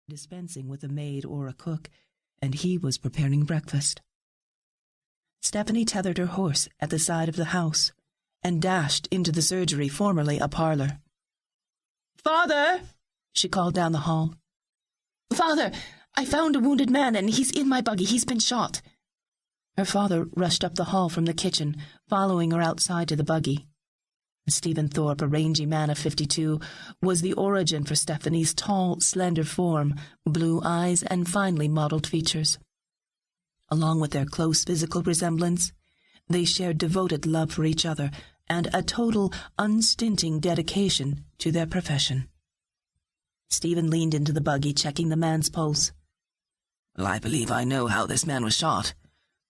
dispensing with a maid or a cook, and he was preparing breakfast. Stephanie tethered her horse at the side of the house and dashed into the surgery, formerly a parlour. "Father!" she called down the hall. "Father, I found a wounded man and he's in my buggy. He's been shot." Her father rushed up the hall from the kitchen, following her outside to the buggy. Stephen Thorpe, a rangy man of 52, was the origin for Stephanie's tall, slender form, blue eyes, and finely modelled features. Along with their close physical resemblance, they shared devoted love for each other and a total, unstinting dedication to their profession. Stephen leaned into the buggy, checking the man's pulse. "Well, I believe I know how this man was shot.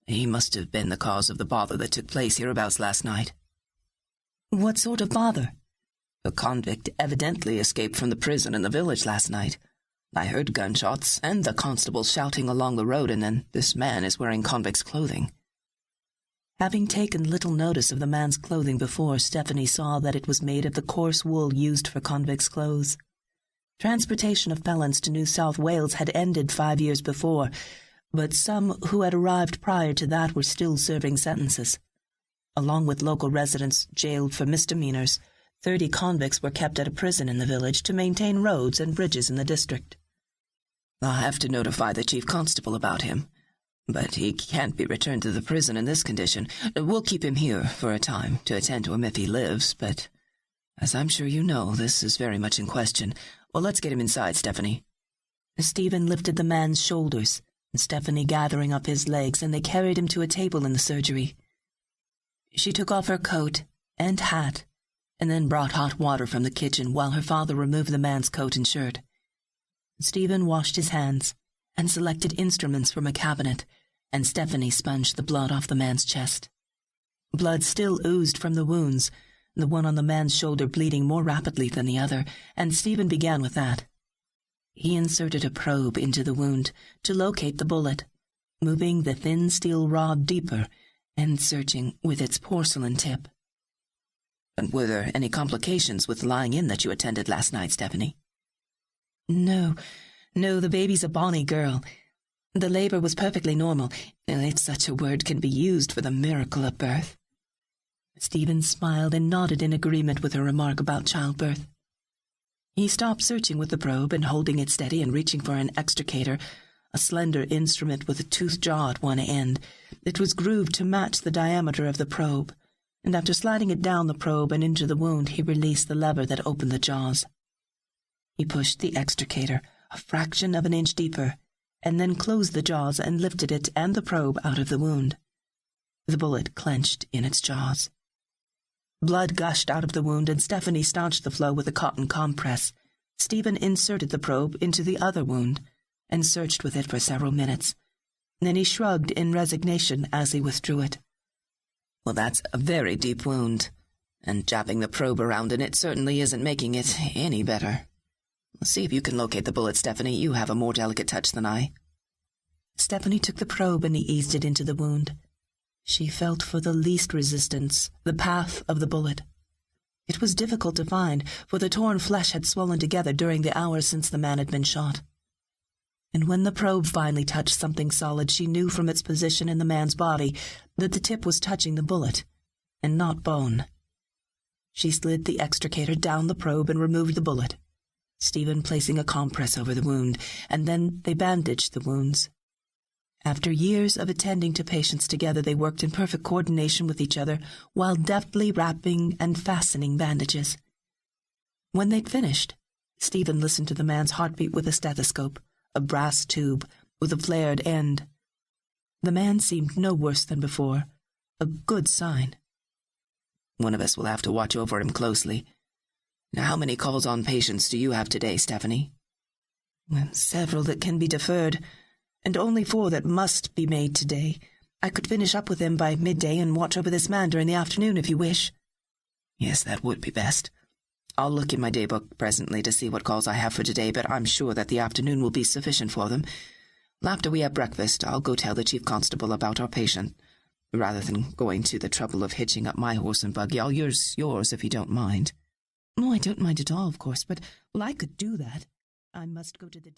He must have been the cause of the bother that took place hereabouts last night." "What sort of bother?" "A convict evidently escaped from the prison in the village last night. I heard gunshots and the constable shouting along the road, and then this man is wearing convict's clothing." Having taken little notice of the man's clothing before, Stephanie saw that it was made of the coarse wool used for convicts' clothes. Transportation of felons to New South Wales had ended 5 years before, but some who had arrived prior to that were still serving sentences. Along with local residents jailed for misdemeanors, 30 convicts were kept at a prison in the village to maintain roads and bridges in the district. "I'll have to notify the chief constable about him, but he can't be returned to the prison in this condition. We'll keep him here for a time to attend to him if he lives, but as I'm sure you know, this is very much in question. Well, let's get him inside, Stephanie." Stephen lifted the man's shoulders, and Stephanie gathering up his legs, and they carried him to a table in the surgery. She took off her coat and hat, and then brought hot water from the kitchen while her father removed the man's coat and shirt. Stephen washed his hands and selected instruments from a cabinet, and Stephanie sponged the blood off the man's chest. Blood still oozed from the wounds, the one on the man's shoulder bleeding more rapidly than the other, and Stephen began with that. He inserted a probe into the wound to locate the bullet, moving the thin steel rod deeper and searching with its porcelain tip. "And were there any complications with lying in that you attended last night, Stephanie?" No, the baby's a bonny girl. The labour was perfectly normal, if such a word can be used for the miracle of birth." Stephen smiled and nodded in agreement with her remark about childbirth. He stopped searching with the probe and holding it steady and reaching for an extricator, a slender instrument with a toothed jaw at one end. It was grooved to match the diameter of the probe, and after sliding it down the probe and into the wound, he released the lever that opened the jaws. He pushed the extricator a fraction of an inch deeper, and then closed the jaws and lifted it and the probe out of the wound. The bullet clenched in its jaws. Blood gushed out of the wound, and Stephanie staunched the flow with a cotton compress. Stephen inserted the probe into the other wound and searched with it for several minutes. Then he shrugged in resignation as he withdrew it. "Well, that's a very deep wound, and jabbing the probe around in it certainly isn't making it any better. See if you can locate the bullet, Stephanie. You have a more delicate touch than I." Stephanie took the probe and he eased it into the wound. She felt for the least resistance, the path of the bullet. It was difficult to find, for the torn flesh had swollen together during the hours since the man had been shot. And when the probe finally touched something solid, she knew from its position in the man's body that the tip was touching the bullet, and not bone. She slid the extricator down the probe and removed the bullet, Stephen placing a compress over the wound, and then they bandaged the wounds. After years of attending to patients together, they worked in perfect coordination with each other while deftly wrapping and fastening bandages. When they'd finished, Stephen listened to the man's heartbeat with a stethoscope, a brass tube with a flared end. The man seemed no worse than before, a good sign. "One of us will have to watch over him closely. Now, how many calls on patients do you have today, Stephanie?" "Several that can be deferred, and only 4 that must be made today. I could finish up with him by midday and watch over this man during the afternoon if you wish." "Yes, that would be best. I'll look in my daybook presently to see what calls I have for today, but I'm sure that the afternoon will be sufficient for them. After we have breakfast, I'll go tell the chief constable about our patient. Rather than going to the trouble of hitching up my horse and buggy, I'll use yours if you don't mind." "Oh, I don't mind at all, of course, but, I could do that. I must go to the